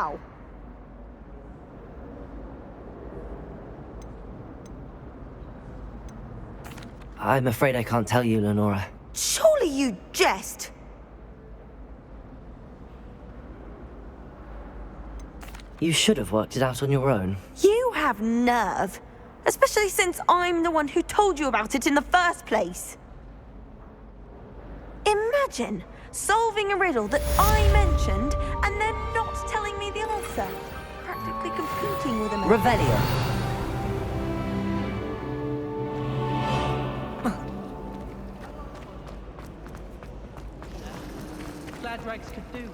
How? I'm afraid I can't tell you, Lenora. Surely you jest. You should have worked it out on your own. You have nerve. Especially since I'm the one who told you about it in the first place. Imagine solving a riddle that I mentioned and then not telling me the answer. Practically competing with a man. Revelio. Glad rags could do.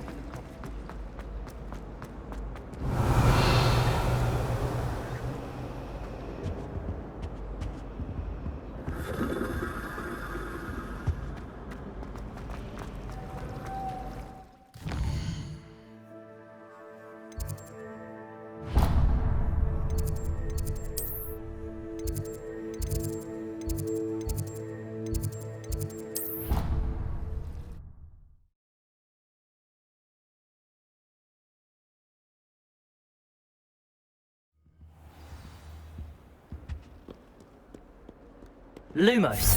Lumos.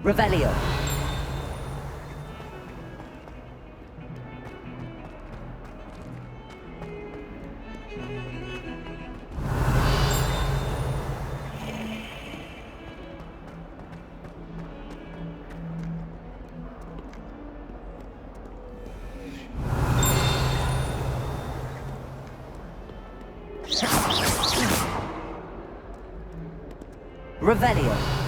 Revelio. Revelio.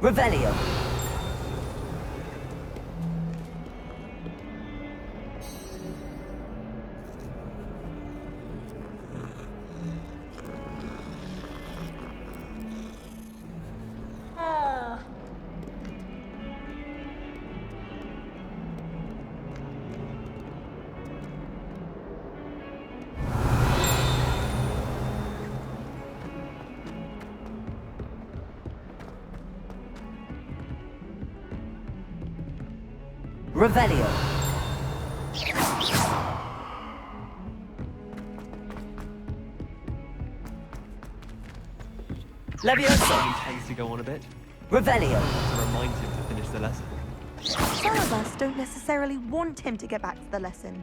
Revelio. Revelio. Leviosa. Tends to go on a bit. Revelio. To remind him to finish the lesson. Some of us don't necessarily want him to get back to the lesson.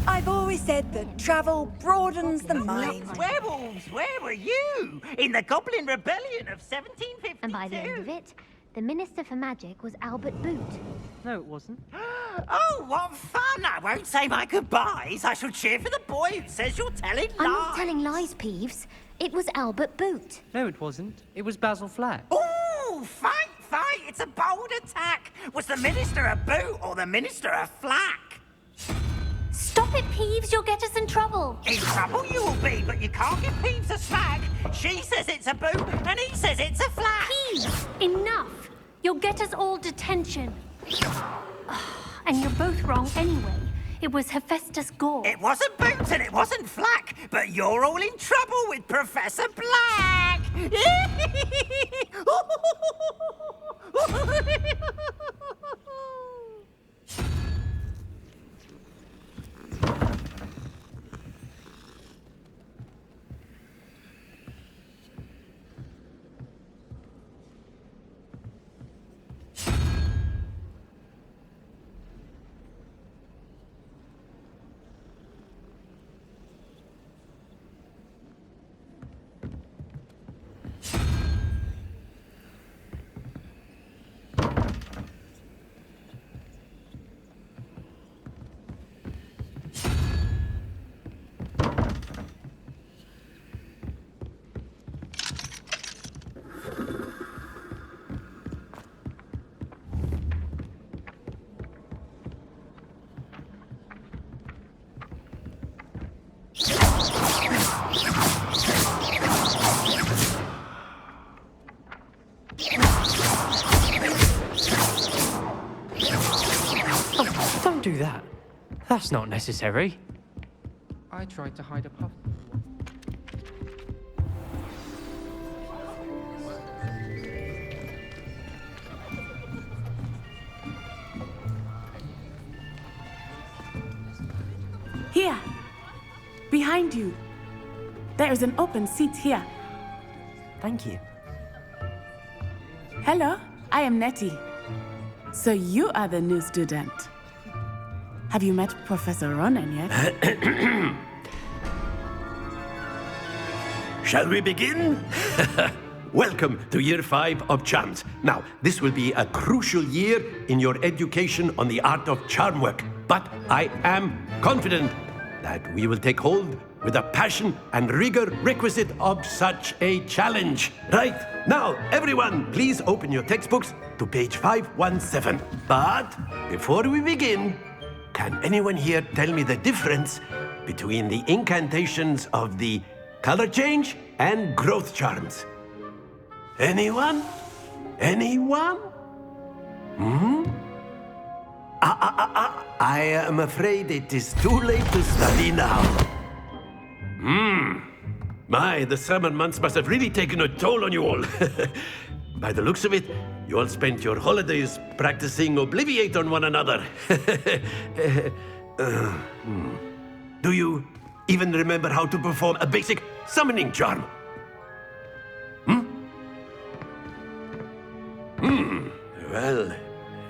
I've always said that travel broadens the mind. Werewolves, where were you? In the Goblin Rebellion of 1752. And by the end of it, the Minister for Magic was Albert Boot. No, it wasn't. Oh, what fun! I won't say my goodbyes. I shall cheer for the boy who says you're telling lies. I'm not telling lies, Peeves. It was Albert Boot. No, it wasn't. It was Basil Flack. Ooh, fight! It's a bold attack. Was the Minister a boot or the Minister a flack? Stop it, Peeves. You'll get us in trouble. In trouble you will be, but you can't give Peeves a smack. She says it's a boot, and he says it's a flack. Peeves, enough. You'll get us all detention. And you're both wrong anyway. It was Hephaestus Gore. It wasn't boot and it wasn't flack, but you're all in trouble with Professor Black. That's not necessary. I tried to hide a puff. Here. Behind you. There is an open seat here. Thank you. Hello, I am Nettie. So you are the new student. Have you met Professor Ronan yet? Shall we begin? Welcome to Year 5 of Charms. Now, this will be a crucial year in your education on the art of charm work. But I am confident that we will take hold with the passion and rigor requisite of such a challenge. Right, now, everyone, please open your textbooks to page 517. But before we begin, can anyone here tell me the difference between the incantations of the color change and growth charms? Anyone? Anyone? I am afraid it is too late to study now. My, the summer months must have really taken a toll on you all. By the looks of it, you all spent your holidays practicing Obliviate on one another. Do you even remember how to perform a basic summoning charm? Well,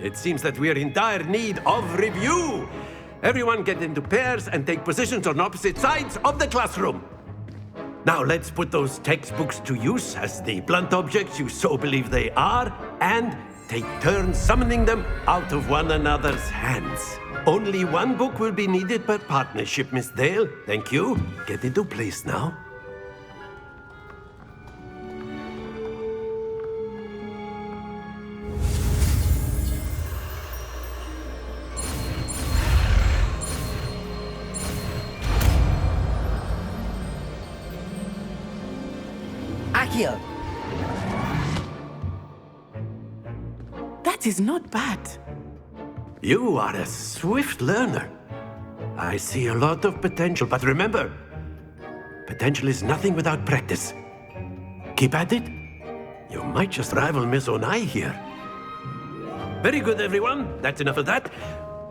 it seems that we are in dire need of review. Everyone get into pairs and take positions on opposite sides of the classroom. Now let's put those textbooks to use as the blunt objects you so believe they are, and take turns summoning them out of one another's hands. Only one book will be needed per partnership, Miss Dale. Thank you. Get into place now. Accio! That is not bad. You are a swift learner. I see a lot of potential, but remember, potential is nothing without practice. Keep at it. You might just rival Miss Onai here. Very good, everyone. That's enough of that.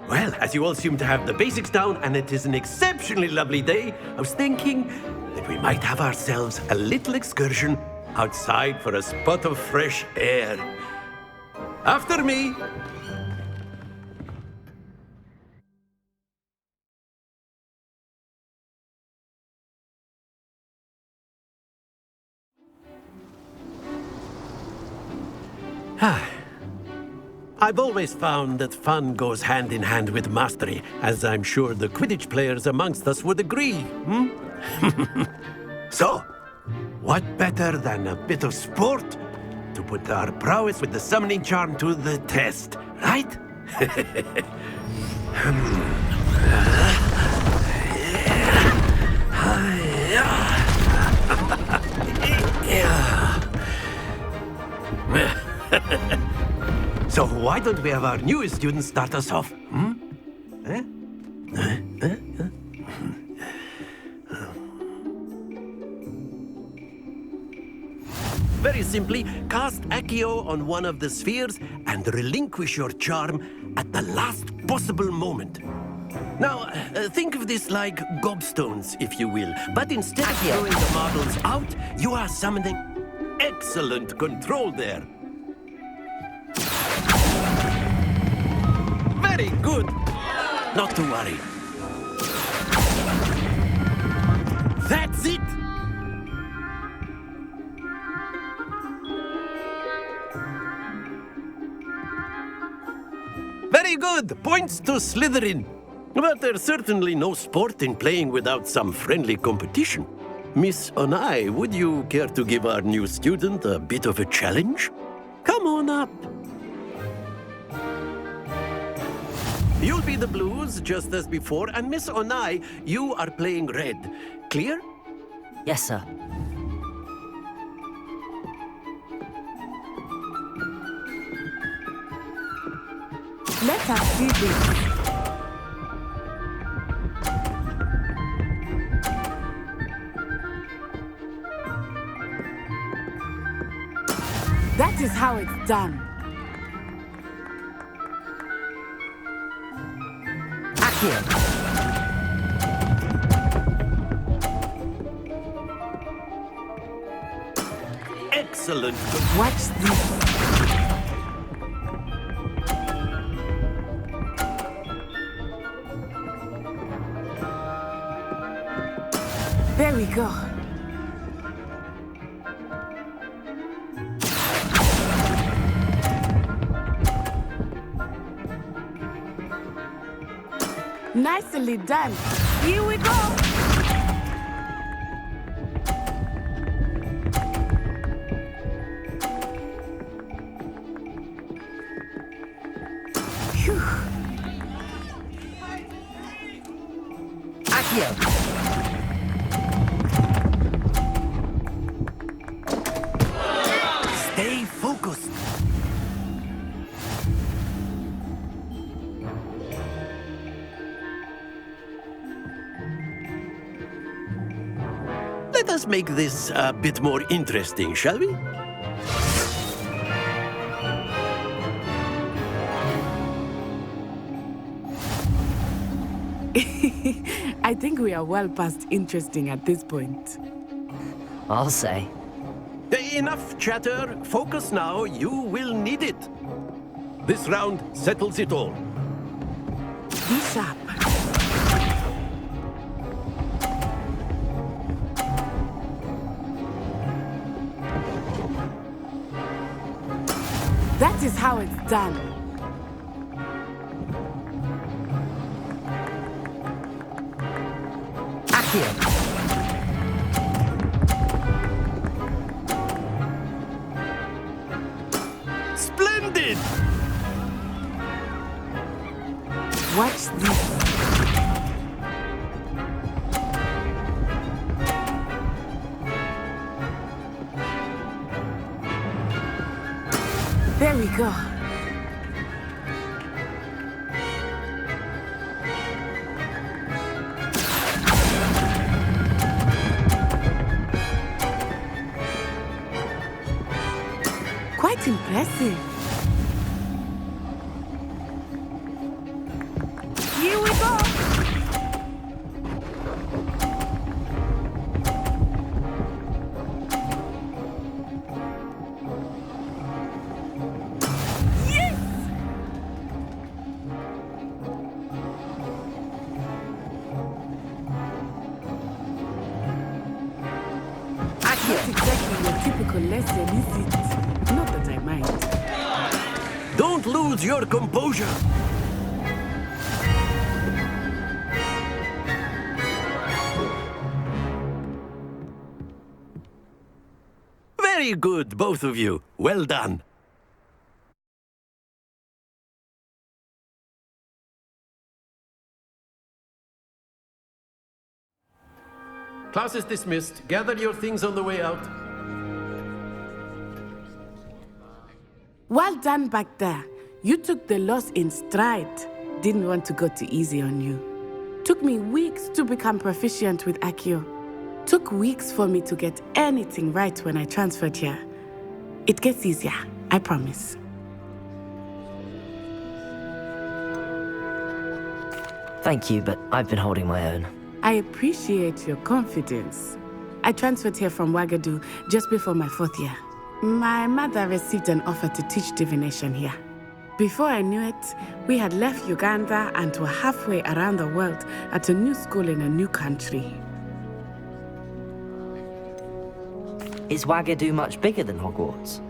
Well, as you all seem to have the basics down, and it is an exceptionally lovely day, I was thinking that we might have ourselves a little excursion outside for a spot of fresh air. After me. I've always found that fun goes hand in hand with mastery, as I'm sure the Quidditch players amongst us would agree. So, what better than a bit of sport to put our prowess with the summoning charm to the test, right? So why don't we have our newest student start us off? Very simply, cast Accio on one of the spheres and relinquish your charm at the last possible moment. Now, think of this like gobstones, if you will. But instead of throwing the marbles out, you are summoning... Excellent control there. Very good. Not to worry. That's it. Very good. Points to Slytherin. But there's certainly no sport in playing without some friendly competition. Miss Onai, would you care to give our new student a bit of a challenge? Come on up. You'll be the blues, just as before, and Miss Onai, you are playing red. Clear? Yes, sir. Let us do this. That is how it's done. Accio. Excellent. Watch this. There we go. Nicely done. Here we go. Phew. Accio. Stay focused. Let us make this a bit more interesting, shall we? I think we are well past interesting at this point. I'll say. Enough chatter. Focus now. You will need it. This round settles it all. Be sharp. That is how it's done. Accio. Splendid! Watch this. There we go. Quite impressive. Here we go. Yes! Not exactly your typical lesson, is it? Not that I mind. Don't lose your composure. Very good, both of you. Well done. Class is dismissed. Gather your things on the way out. Well done back there. You took the loss in stride. Didn't want to go too easy on you. Took me weeks to become proficient with Accio. Took weeks for me to get anything right when I transferred here. It gets easier, I promise. Thank you, but I've been holding my own. I appreciate your confidence. I transferred here from Wagadu just before my 4th year. My mother received an offer to teach divination here. Before I knew it, we had left Uganda and were halfway around the world at a new school in a new country. Is Wagadu much bigger than Hogwarts?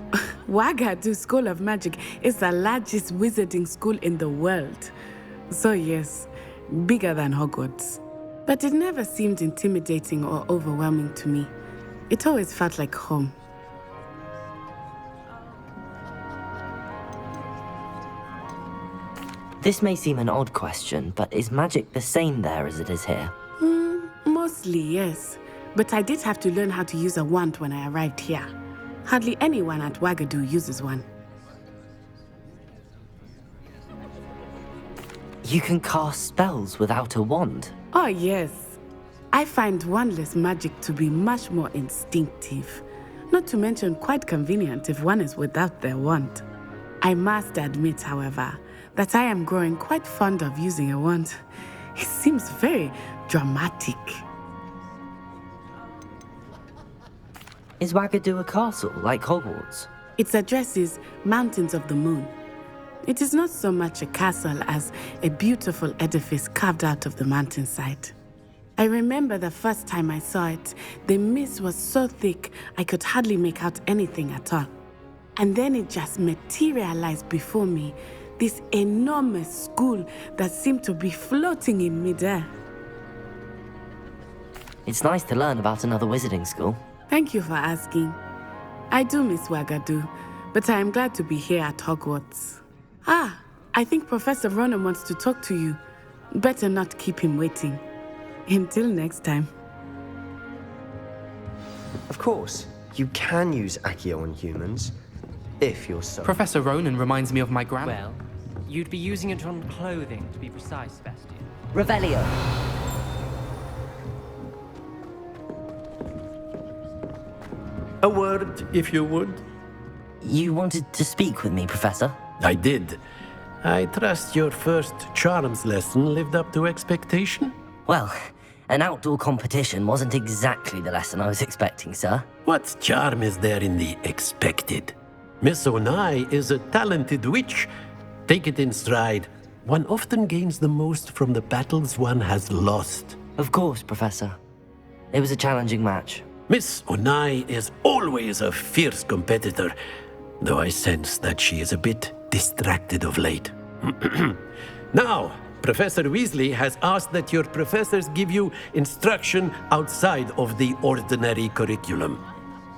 Wagadu School of Magic is the largest wizarding school in the world. So yes, bigger than Hogwarts. But it never seemed intimidating or overwhelming to me. It always felt like home. This may seem an odd question, but is magic the same there as it is here? Mostly, yes. But I did have to learn how to use a wand when I arrived here. Hardly anyone at Wagadu uses one. You can cast spells without a wand. Oh, yes. I find wandless magic to be much more instinctive. Not to mention quite convenient if one is without their wand. I must admit, however, that I am growing quite fond of using a wand. It seems very dramatic. Is Wagadu a castle like Hogwarts? Its address is Mountains of the Moon. It is not so much a castle as a beautiful edifice carved out of the mountainside. I remember the first time I saw it, the mist was so thick I could hardly make out anything at all. And then it just materialized before me, this enormous school that seemed to be floating in midair. It's nice to learn about another wizarding school. Thank you for asking. I do miss Wagadu, but I am glad to be here at Hogwarts. Ah, I think Professor Ronan wants to talk to you. Better not keep him waiting. Until next time. Of course, you can use Accio on humans, if you're so... Professor Ronan reminds me of my grandma. Well, you'd be using it on clothing, to be precise, Sebastian. Revelio. A word, if you would. You wanted to speak with me, Professor? I did. I trust your first charms lesson lived up to expectation? Well, an outdoor competition wasn't exactly the lesson I was expecting, sir. What charm is there in the expected? Miss Onai is a talented witch. Take it in stride. One often gains the most from the battles one has lost. Of course, Professor. It was a challenging match. Miss Onai is always a fierce competitor, though I sense that she is a bit distracted of late. Now, Professor Weasley has asked that your professors give you instruction outside of the ordinary curriculum.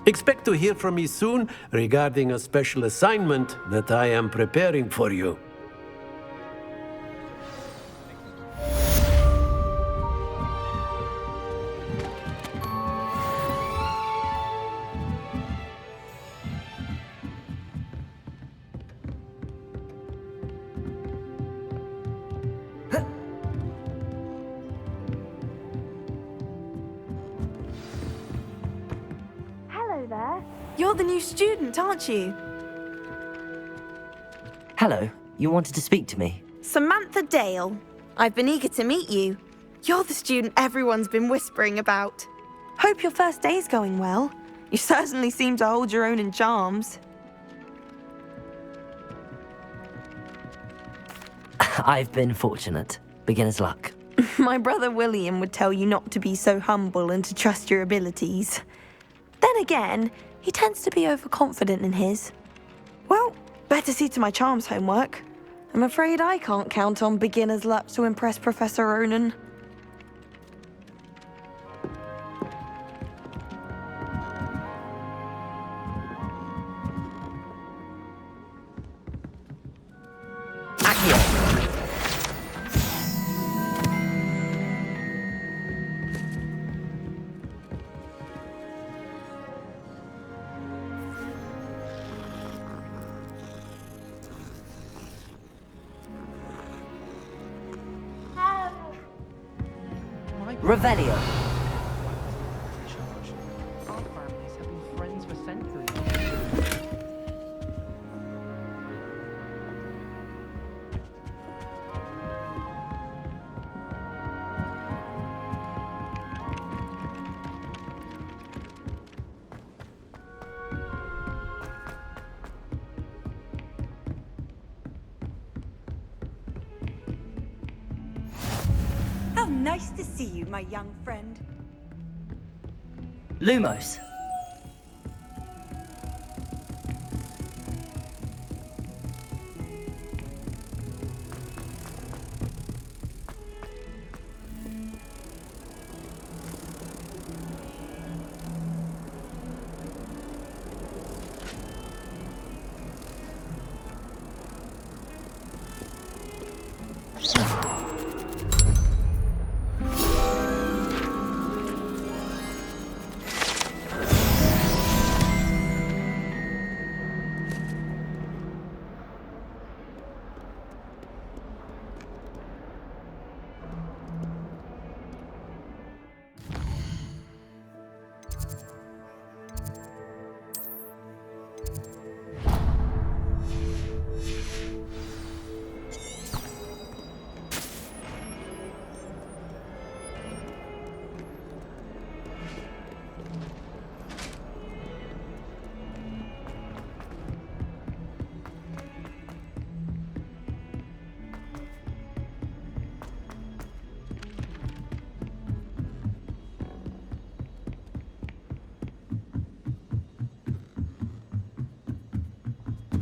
Expect to hear from me soon regarding a special assignment that I am preparing for you. Hello there. You're the new student, aren't you? Hello, you wanted to speak to me? Samantha Dale. I've been eager to meet you. You're the student everyone's been whispering about. Hope your first day's going well. You certainly seem to hold your own in charms. I've been fortunate. Beginner's luck. My brother William would tell you not to be so humble and to trust your abilities. Then again, he tends to be overconfident in his. Well, better see to my charms homework. I'm afraid I can't count on beginner's luck to impress Professor Ronan. Revelio. Our families have been friends for centuries. How nice to see you, my young friend. Lumos.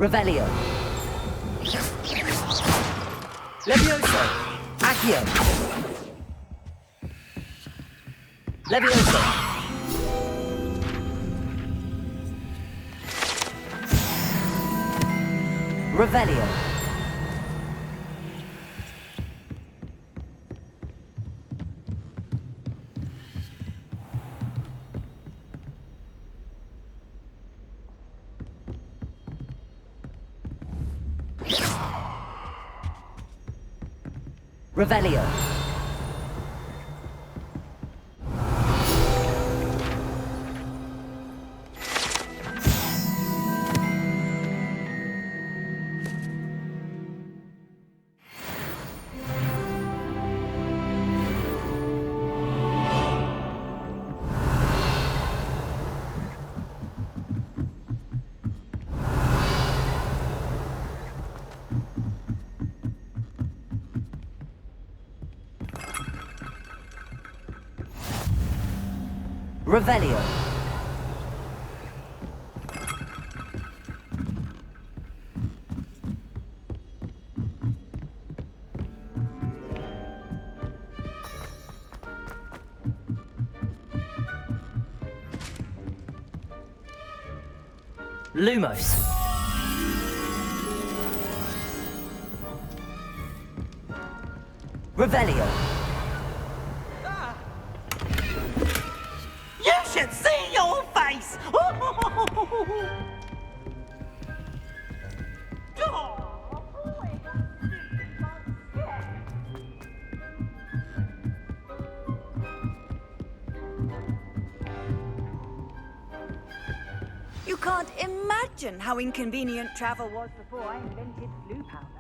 Revelio. Levioso. Accio. Levioso. Revelio. Revelio. Revelio. Lumos. Revelio. You should see your face! You can't imagine how inconvenient travel was before I invented blue powder.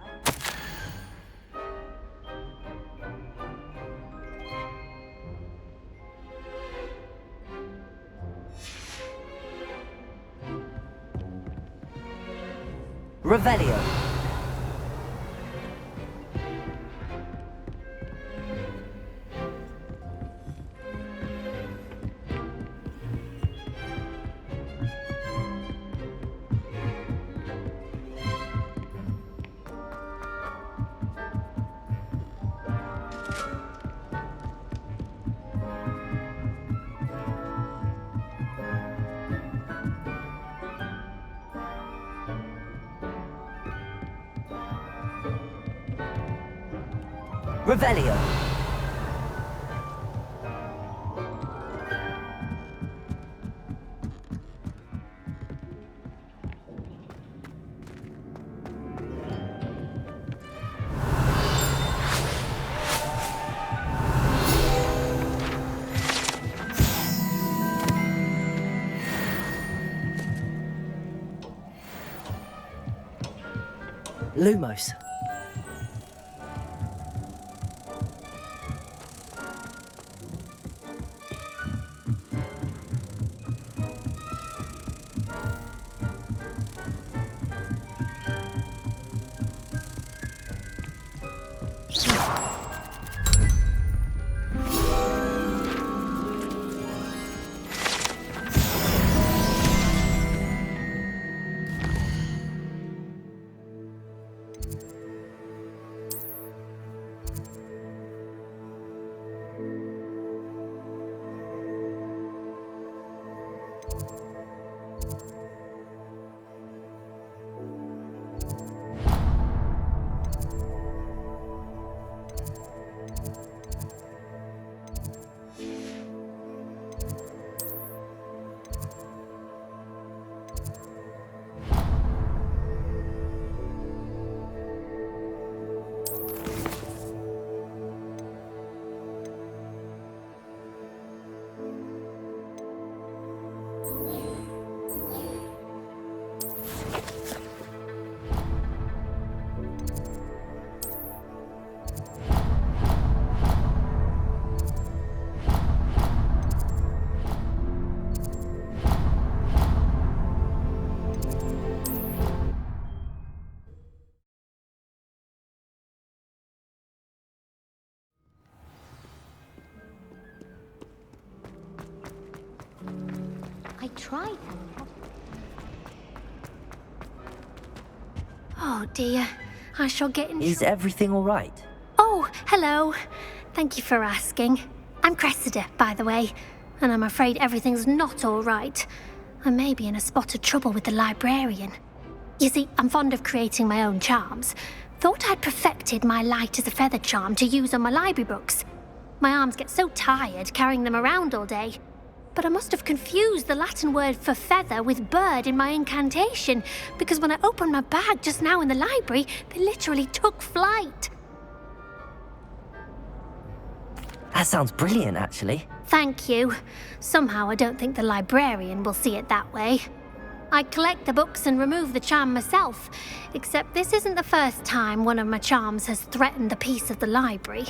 Revelio. Revelio. Lumos. I tried. Oh dear, I shall get in Is everything all right? Oh, hello. Thank you for asking. I'm Cressida, by the way, and I'm afraid everything's not all right. I may be in a spot of trouble with the librarian. You see, I'm fond of creating my own charms. Thought I'd perfected my light as a feather charm to use on my library books. My arms get so tired carrying them around all day. But I must have confused the Latin word for feather with bird in my incantation, because when I opened my bag just now in the library, they literally took flight. That sounds brilliant, actually. Thank you. Somehow I don't think the librarian will see it that way. I collect the books and remove the charm myself, except this isn't the first time one of my charms has threatened the peace of the library.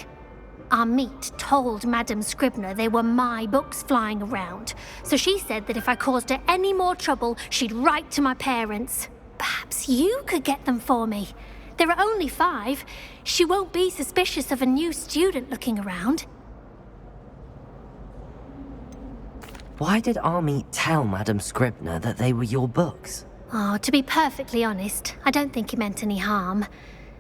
Our meet told Madame Scribner they were my books flying around, so she said that if I caused her any more trouble, she'd write to my parents. Perhaps you could get them for me. There are only 5. She won't be suspicious of a new student looking around. Why did Army tell Madame Scribner that they were your books? Oh, to be perfectly honest, I don't think he meant any harm.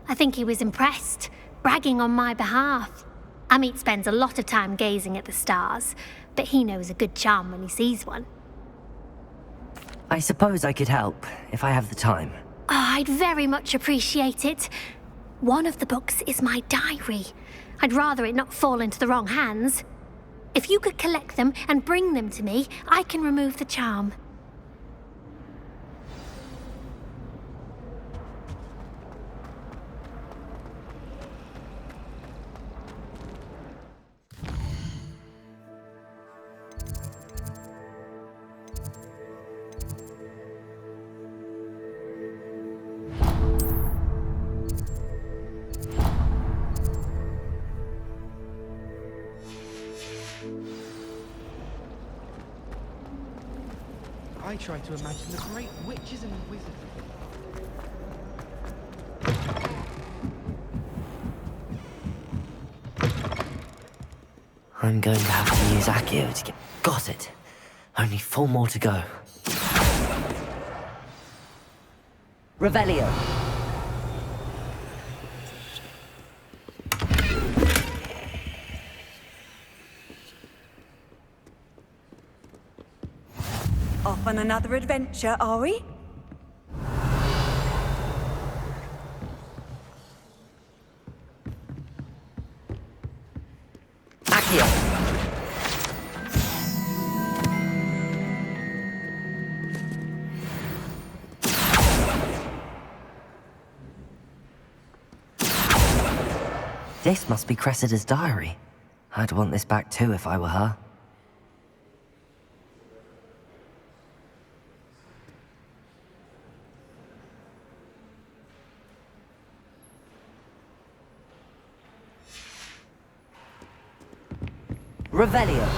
I think he was impressed, bragging on my behalf. Amit spends a lot of time gazing at the stars, but he knows a good charm when he sees one. I suppose I could help, if I have the time. Oh, I'd very much appreciate it. One of the books is my diary. I'd rather it not fall into the wrong hands. If you could collect them and bring them to me, I can remove the charm. I try to imagine the great witches and wizards. I'm going to have to use Accio to get... Got it. Only 4 more to go. Revelio. Off on another adventure, are we? Accio. This must be Cressida's diary. I'd want this back too if I were her. Revelio.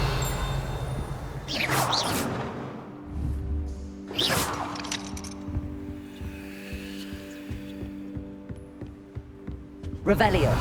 Revelio.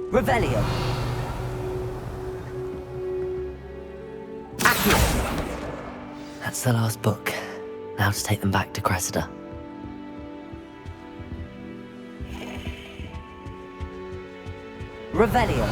Revelio. Accio. That's the last book. Now to take them back to Cressida. Revelio.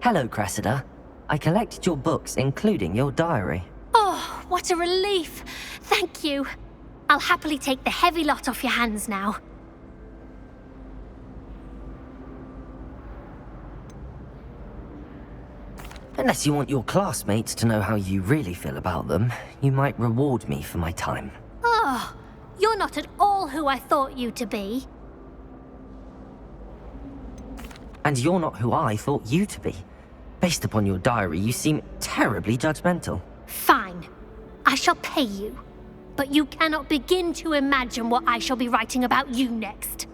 Hello, Cressida. I collected your books, including your diary. Oh, what a relief. Thank you. I'll happily take the heavy lot off your hands now. Unless you want your classmates to know how you really feel about them, you might reward me for my time. Oh, you're not at all who I thought you to be. And you're not who I thought you to be. Based upon your diary, you seem terribly judgmental. Fine. I shall pay you. But you cannot begin to imagine what I shall be writing about you next.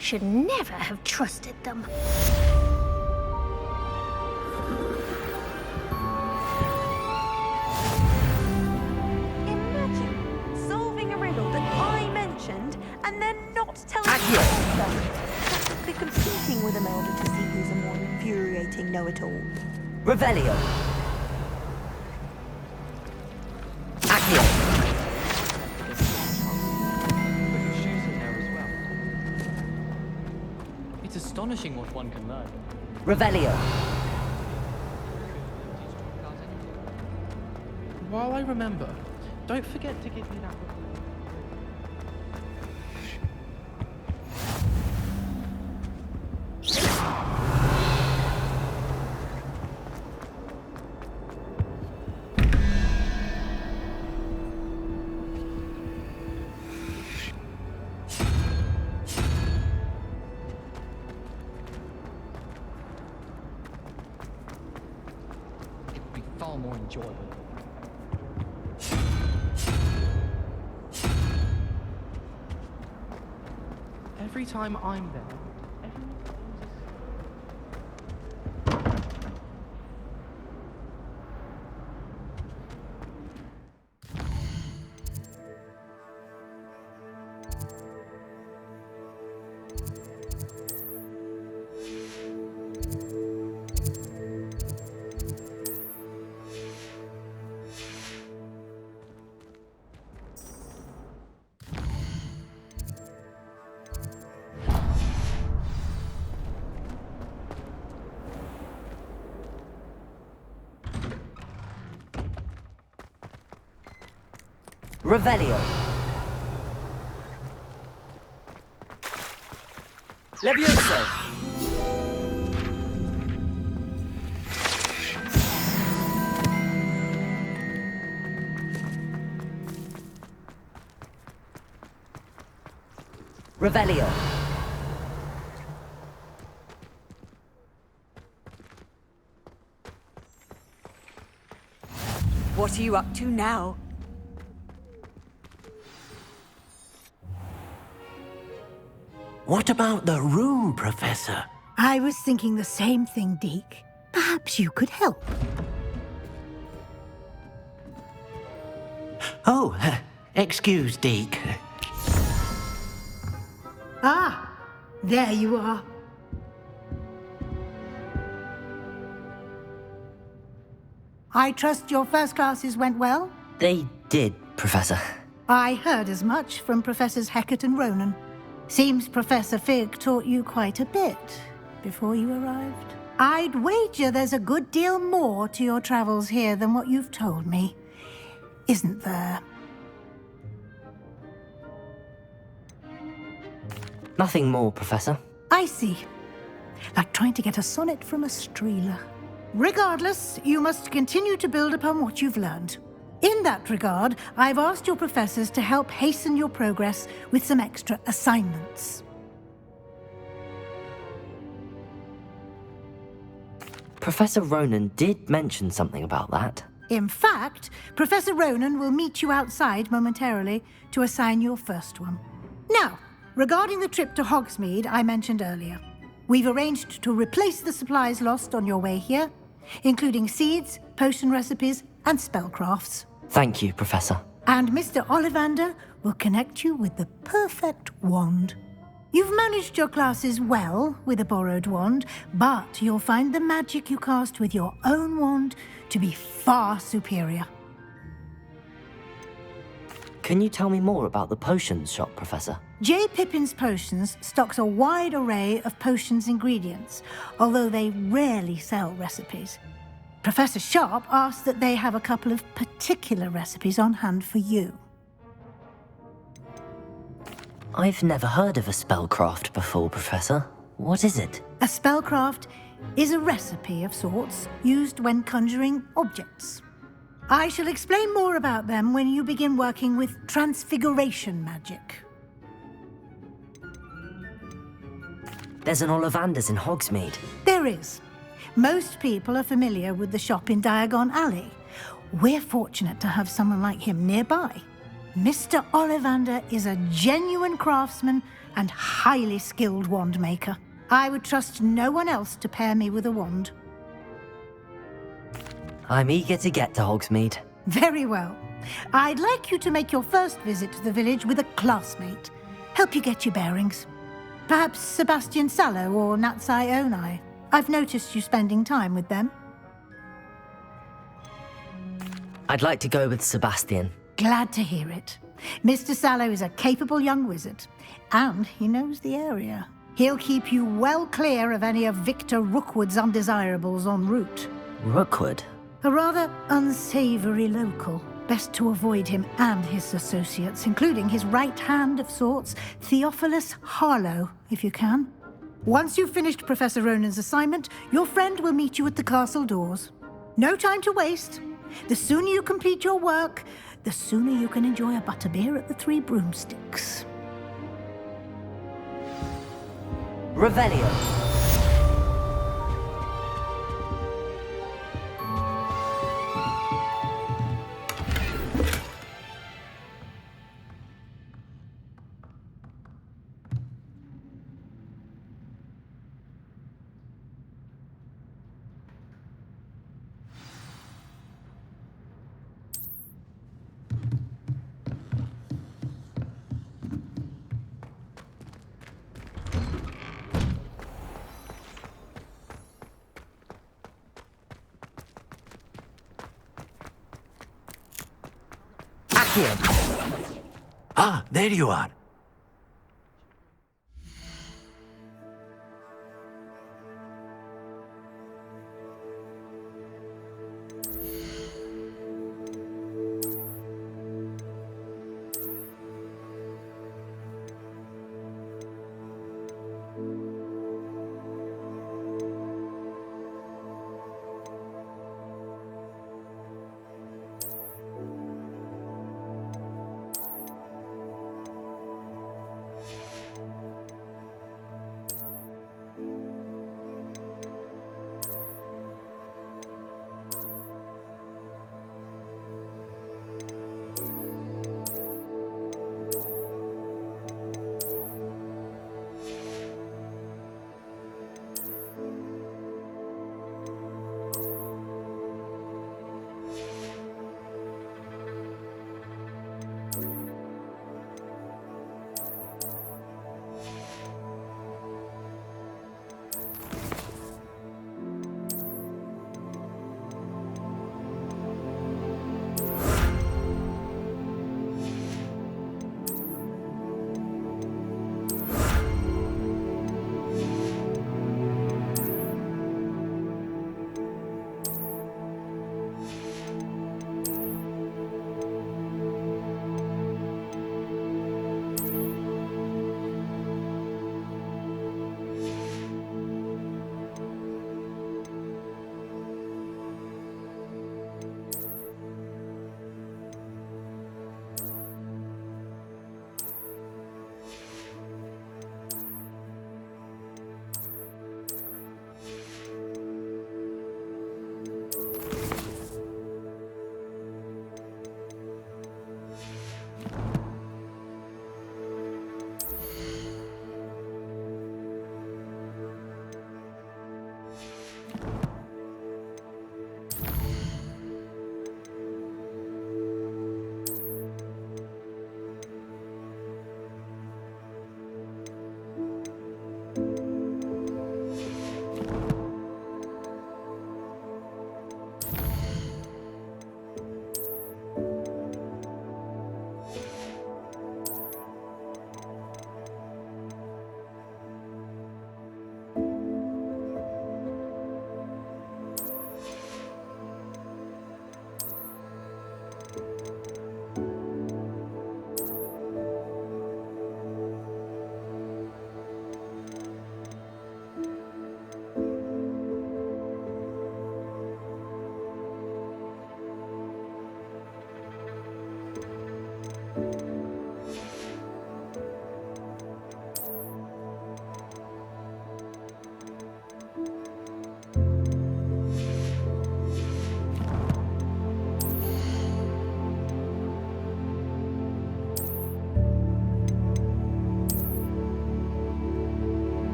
Should never have trusted them. Imagine solving a riddle that I mentioned and then not telling Accio. them. They're competing with Imelda to see who's a more infuriating know-it-all. Revelio. Accio. Put your shoes in there as well. It's astonishing what one can learn. Revelio. While I remember, don't forget to give me that book. It would be far more enjoyable. Every time I'm there, everyone Revelio. Levioso. Revelio. What are you up to now? What about the room, Professor? I was thinking the same thing, Deke. Perhaps you could help. Oh, excuse, Deke. Ah, there you are. I trust your first classes went well? They did, Professor. I heard as much from Professors Hecat and Ronan. Seems Professor Fig taught you quite a bit before you arrived. I'd wager there's a good deal more to your travels here than what you've told me, isn't there? Nothing more, Professor. I see. Like trying to get a sonnet from a streeler. Regardless, you must continue to build upon what you've learned. In that regard, I've asked your professors to help hasten your progress with some extra assignments. Professor Ronan did mention something about that. In fact, Professor Ronan will meet you outside momentarily to assign your first one. Now, regarding the trip to Hogsmeade I mentioned earlier, we've arranged to replace the supplies lost on your way here, including seeds, potion recipes, and spellcrafts. Thank you, Professor. And Mr. Ollivander will connect you with the perfect wand. You've managed your classes well with a borrowed wand, but you'll find the magic you cast with your own wand to be far superior. Can you tell me more about the potions shop, Professor? J. Pippin's Potions stocks a wide array of potions ingredients, although they rarely sell recipes. Professor Sharp asked that they have a couple of particular recipes on hand for you. I've never heard of a spellcraft before, Professor. What is it? A spellcraft is a recipe of sorts used when conjuring objects. I shall explain more about them when you begin working with transfiguration magic. There's an Ollivander's in Hogsmeade. There is. Most people are familiar with the shop in Diagon Alley. We're fortunate to have someone like him nearby. Mr. Ollivander is a genuine craftsman and highly skilled wand maker. I would trust no one else to pair me with a wand. I'm eager to get to Hogsmeade. Very well. I'd like you to make your first visit to the village with a classmate. Help you get your bearings. Perhaps Sebastian Sallow or Natsai Onai. I've noticed you spending time with them. I'd like to go with Sebastian. Glad to hear it. Mr. Sallow is a capable young wizard, and he knows the area. He'll keep you well clear of any of Victor Rookwood's undesirables en route. Rookwood? A rather unsavory local. Best to avoid him and his associates, including his right hand of sorts, Theophilus Harlow, if you can. Once you've finished Professor Ronan's assignment, your friend will meet you at the castle doors. No time to waste. The sooner you complete your work, the sooner you can enjoy a butterbeer at the Three Broomsticks. Revelio. Ah, there you are.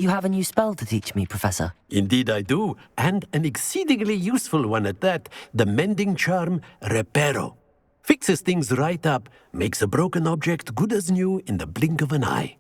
You have a new spell to teach me, Professor. Indeed I do, and an exceedingly useful one at that, the mending charm Reparo. Fixes things right up, makes a broken object good as new in the blink of an eye.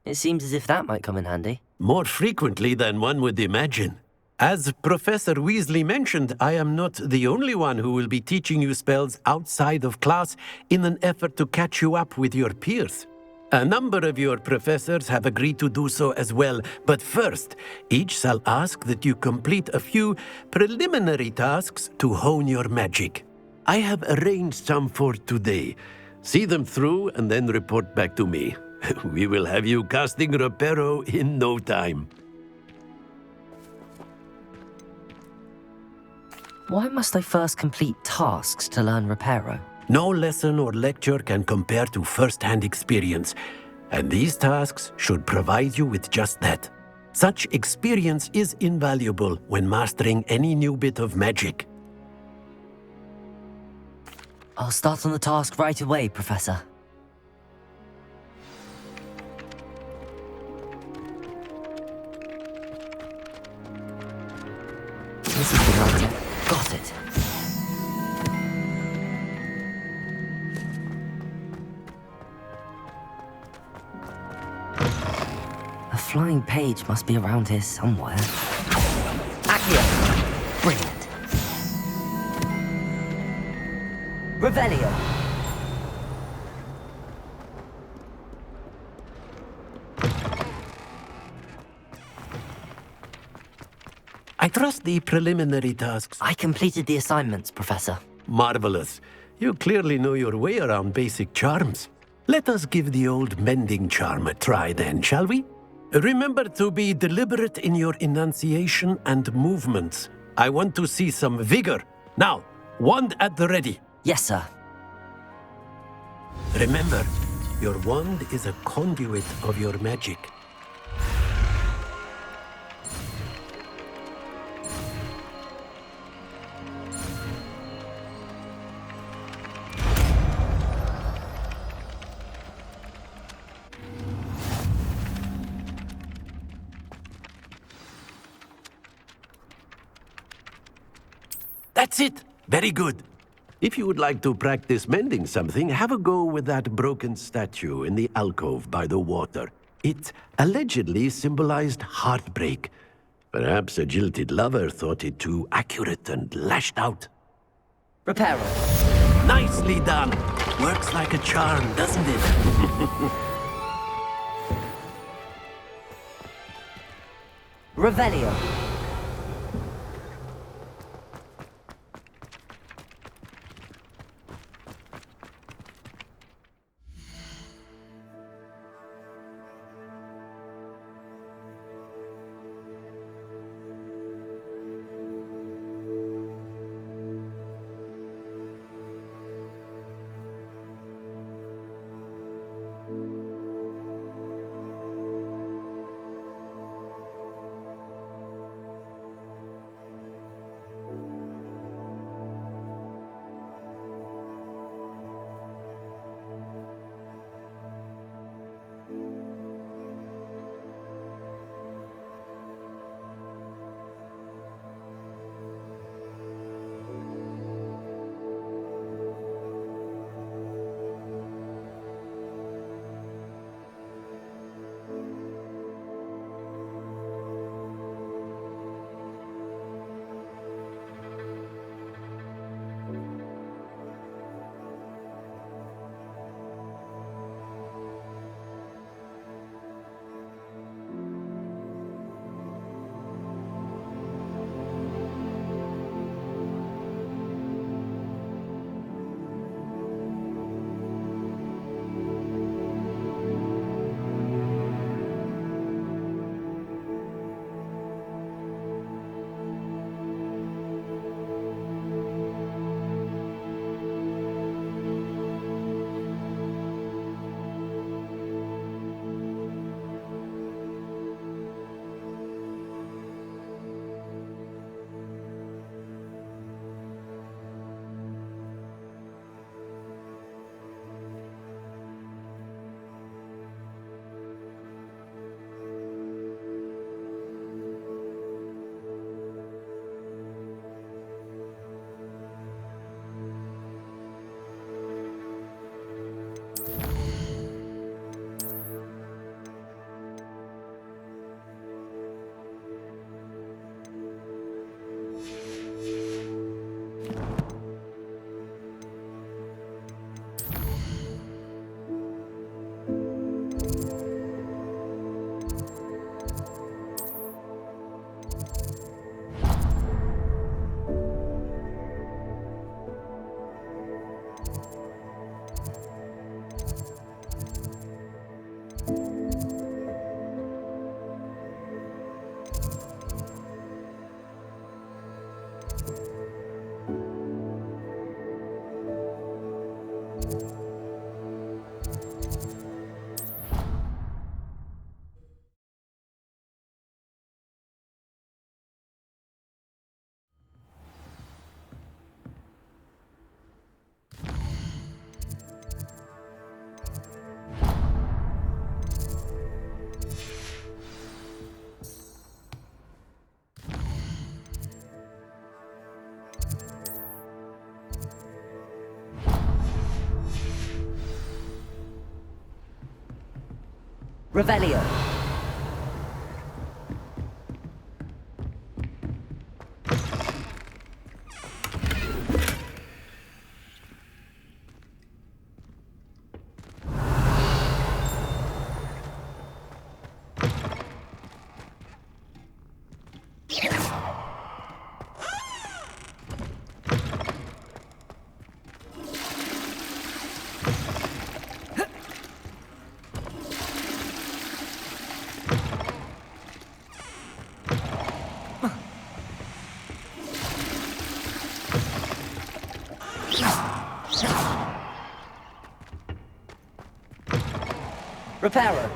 It seems as if that might come in handy. More frequently than one would imagine. As Professor Weasley mentioned, I am not the only one who will be teaching you spells outside of class in an effort to catch you up with your peers. A number of your professors have agreed to do so as well, but first, each shall ask that you complete a few preliminary tasks to hone your magic. I have arranged some for today. See them through and then report back to me. We will have you casting Reparo in no time. Why must I first complete tasks to learn Reparo? No lesson or lecture can compare to first-hand experience, and these tasks should provide you with just that. Such experience is invaluable when mastering any new bit of magic. I'll start on the task right away, Professor. This is the right tip. Got it. A flying page must be around here somewhere. Accio! Brilliant. Revelio! I trust the preliminary tasks. I completed the assignments, Professor. Marvelous. You clearly know your way around basic charms. Let us give the old mending charm a try then, shall we? Remember to be deliberate in your enunciation and movements. I want to see some vigor. Now, wand at the ready. Yes, sir. Remember, your wand is a conduit of your magic. That's it! Very good. If you would like to practice mending something, have a go with that broken statue in the alcove by the water. It allegedly symbolized heartbreak. Perhaps a jilted lover thought it too accurate and lashed out. Reparo. Nicely done! Works like a charm, doesn't it? Revelio. Revelio. Reparo.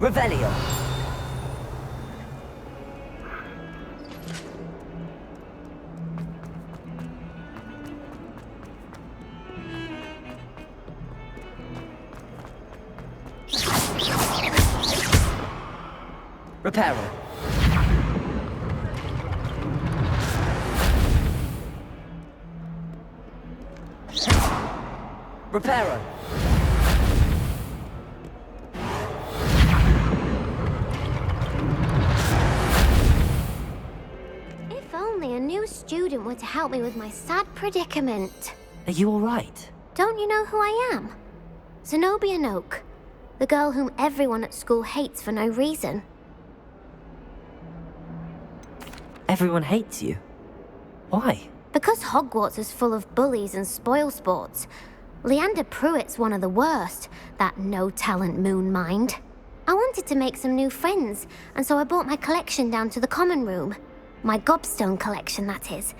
Revelio. Reparo. Reparo. If only a new student were to help me with my sad predicament. Are you alright? Don't you know who I am? Zenobia Noak, the girl whom everyone at school hates for no reason. Everyone hates you. Why? Because Hogwarts is full of bullies and spoilsports. Leander Pruitt's one of the worst, that no-talent moon mind. I wanted to make some new friends, and so I brought my collection down to the common room. My gobstone collection, that is.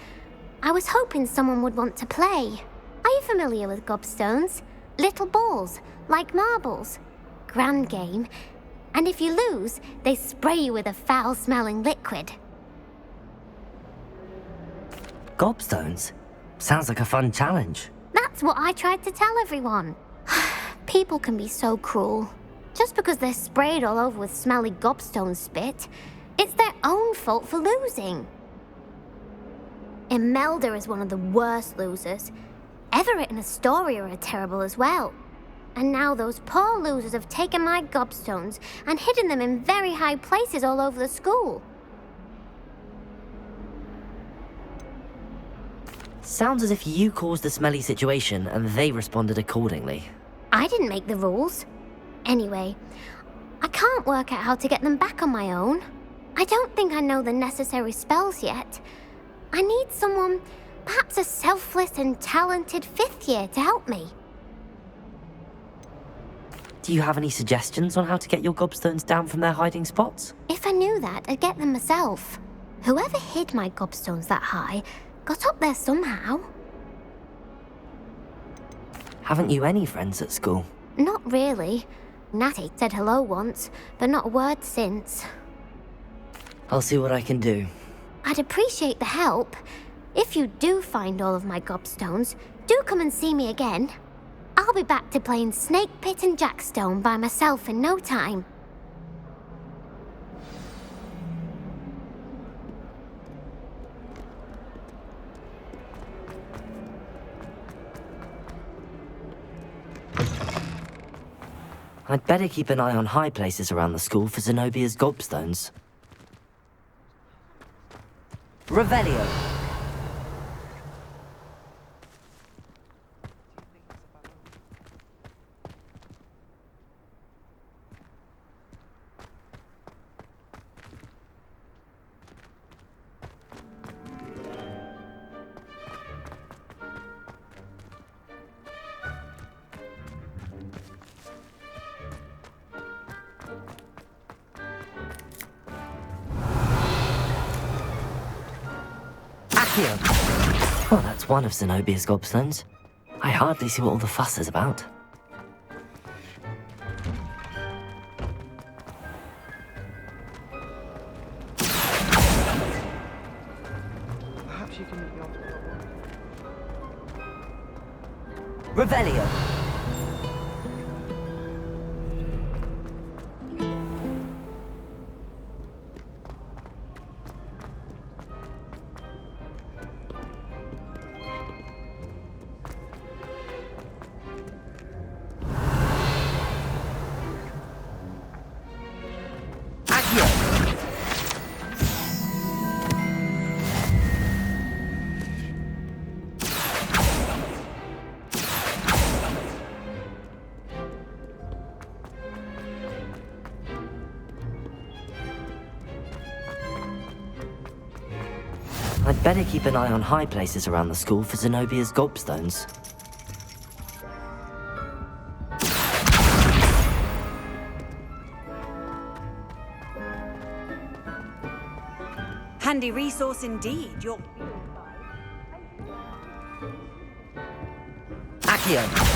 I was hoping someone would want to play. Are you familiar with gobstones? Little balls, like marbles. Grand game. And if you lose, they spray you with a foul-smelling liquid. Gobstones? Sounds like a fun challenge. That's what I tried to tell everyone. People can be so cruel. Just because they're sprayed all over with smelly gobstone spit, it's their own fault for losing. Imelda is one of the worst losers. Everett and Astoria are terrible as well. And now those poor losers have taken my gobstones and hidden them in very high places all over the school. Sounds as if you caused the smelly situation and they responded accordingly. I didn't make the rules. Anyway, I can't work out how to get them back on my own. I don't think I know the necessary spells yet. I need someone, perhaps a selfless and talented fifth year to help me. Do you have any suggestions on how to get your gobstones down from their hiding spots? If I knew that, I'd get them myself. Whoever hid my gobstones that high got up there somehow. Haven't you any friends at school? Not really. Natty said hello once, but not a word since. I'll see what I can do. I'd appreciate the help. If you do find all of my gobstones, do come and see me again. I'll be back to playing Snake Pit and Jackstone by myself in no time. I'd better keep an eye on high places around the school for Zenobia's gobstones. Revelio. Oh, that's one of Zenobia's gobstones. I hardly see what all the fuss is about. Perhaps you can meet me after that one. Revelio. I'd better keep an eye on high places around the school for Zenobia's gobstones. Handy resource indeed. You're... Accio!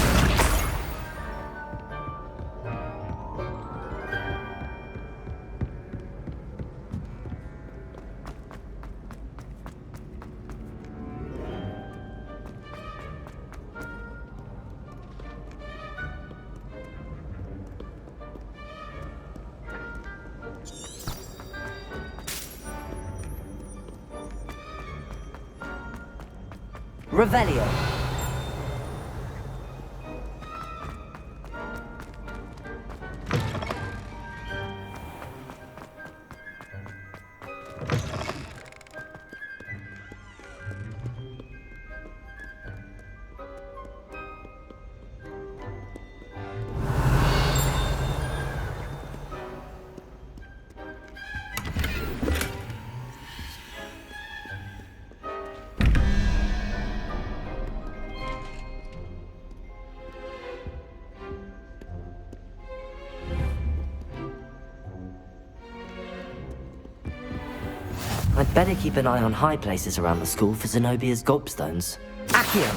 Revelio. I'd better keep an eye on high places around the school for Zenobia's gobstones. Accio!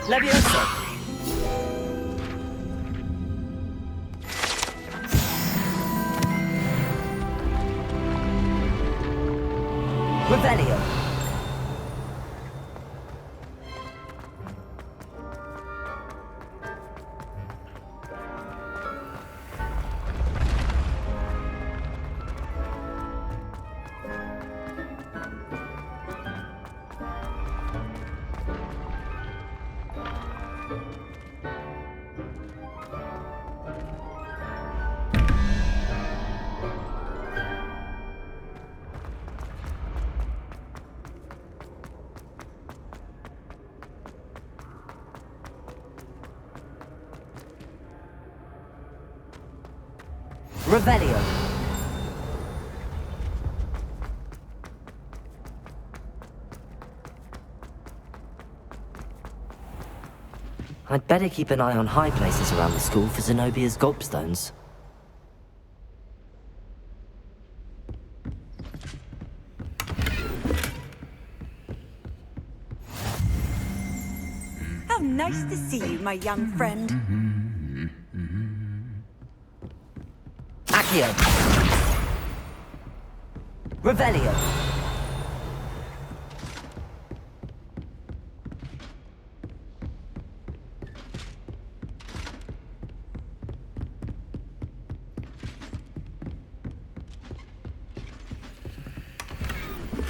Levioso! Revelio! Revelio. I'd better keep an eye on high places around the school for Zenobia's gobstones. How nice to see you, my young friend. Accio! Revelio!